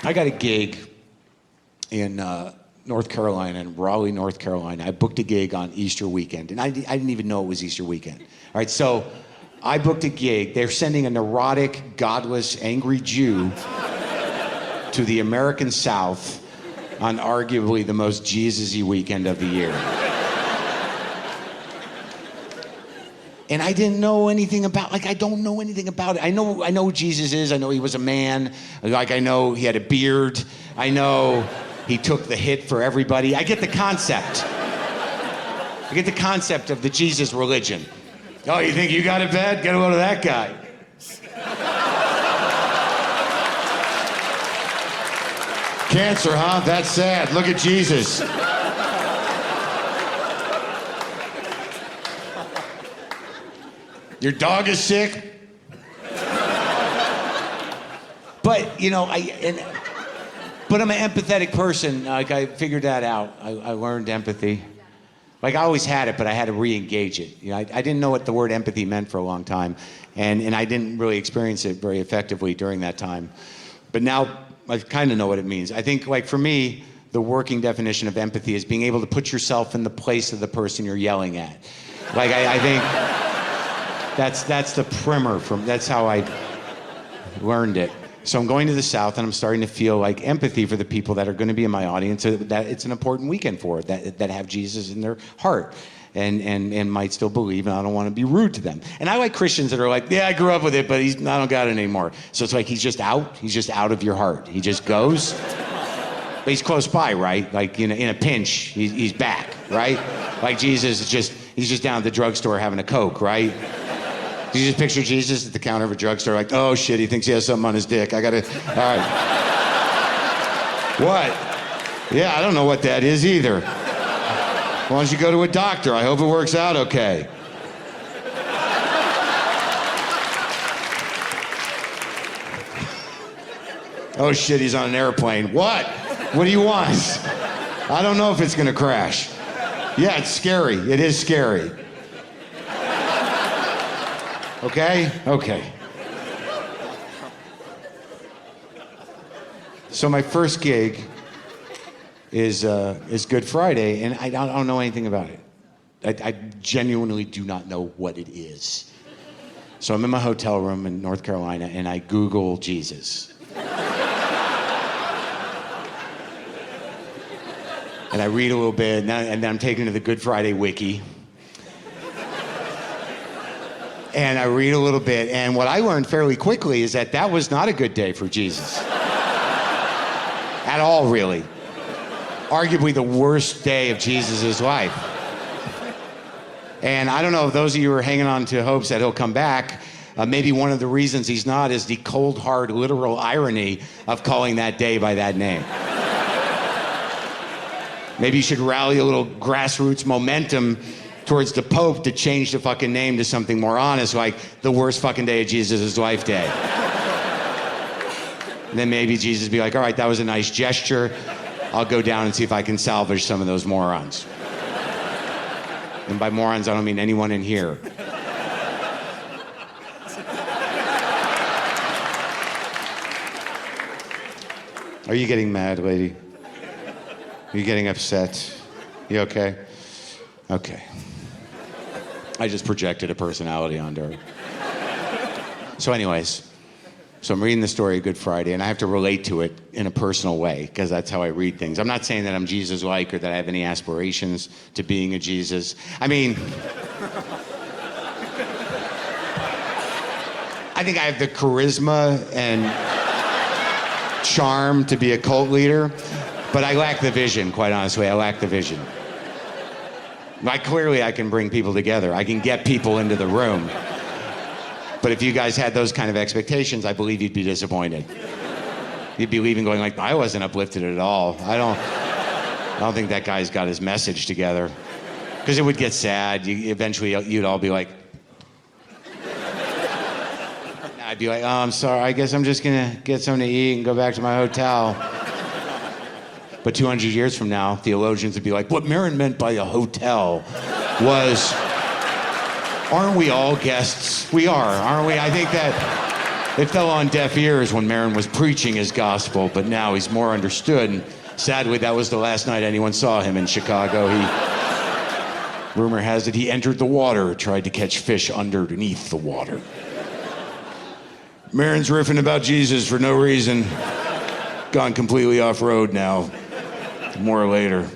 I got a gig in North Carolina, in Raleigh, North Carolina. I booked a gig on Easter weekend, and I didn't even know it was Easter weekend. All right, so I booked a gig. They're sending a neurotic, godless, angry Jew to the American South on arguably the most Jesus-y weekend of the year. And I didn't know anything about, I don't know anything about it. I know who Jesus is. I know he was a man. I know he had a beard. I know he took the hit for everybody. I get the concept. I get the concept of the Jesus religion. Oh, you think you got it bad? Get a load of that guy. Cancer, huh? That's sad. Look at Jesus. Your dog is sick? But, you know, but I'm an empathetic person. Like, I figured that out. I learned empathy. Like, I always had it, but I had to re-engage it. You know, I didn't know what the word empathy meant for a long time, and I didn't really experience it very effectively during that time. But now I kind of know what it means. I think, like, for me, the working definition of empathy is being able to put yourself in the place of the person you're yelling at. Like, I think that's the primer that's how I learned it. So I'm going to the South, and I'm starting to feel like empathy for the people that are going to be in my audience, that it's an important weekend for, that have Jesus in their heart and might still believe, and I don't want to be rude to them. And I like Christians that are like, yeah, I grew up with it, but I don't got it anymore. So it's like he's just out of your heart. He just goes, but he's close by, right? Like, in a pinch, he's back, right? Like Jesus is he's just down at the drugstore having a Coke, right? Do you just picture Jesus at the counter of a drugstore like, oh shit, he thinks he has something on his dick. All right. What? Yeah, I don't know what that is either. Why don't you go to a doctor? I hope it works out okay. Oh shit, he's on an airplane. What? What do you want? I don't know if it's gonna crash. Yeah, it's scary. It is scary. Okay? Okay. So my first gig is Good Friday, and I don't know anything about it. I genuinely do not know what it is. So I'm in my hotel room in North Carolina, and I Google Jesus. And I read a little bit, and then I'm taken to the Good Friday wiki. And I read a little bit, and what I learned fairly quickly is that was not a good day for Jesus. At all, really. Arguably the worst day of Jesus' life. And I don't know if those of you are hanging on to hopes that he'll come back, maybe one of the reasons he's not is the cold, hard, literal irony of calling that day by that name. Maybe you should rally a little grassroots momentum towards the Pope to change the fucking name to something more honest, like the worst fucking day of Jesus' life day. And then maybe Jesus would be like, all right, that was a nice gesture. I'll go down and see if I can salvage some of those morons. And by morons, I don't mean anyone in here. Are you getting mad, lady? Are you getting upset? You okay? Okay. I just projected a personality onto her. So anyways, I'm reading the story of Good Friday, and I have to relate to it in a personal way, because that's how I read things. I'm not saying that I'm Jesus-like or that I have any aspirations to being a Jesus. I mean, I think I have the charisma and charm to be a cult leader, but I lack the vision, quite honestly. I lack the vision. Clearly I can bring people together. I can get people into the room. But if you guys had those kind of expectations, I believe you'd be disappointed. You'd be leaving going like, I wasn't uplifted at all. I don't think that guy's got his message together. Because it would get sad. Eventually you'd all be like, I'd be like, oh, I'm sorry. I guess I'm just gonna get something to eat and go back to my hotel. But 200 years from now, theologians would be like, what Maron meant by a hotel was, aren't we all guests? We are, aren't we? I think that It fell on deaf ears when Maron was preaching his gospel, but now he's more understood. And sadly, that was the last night anyone saw him in Chicago. Rumor has it he entered the water, tried to catch fish underneath the water. Maron's riffing about Jesus for no reason. Gone completely off-road now. More later.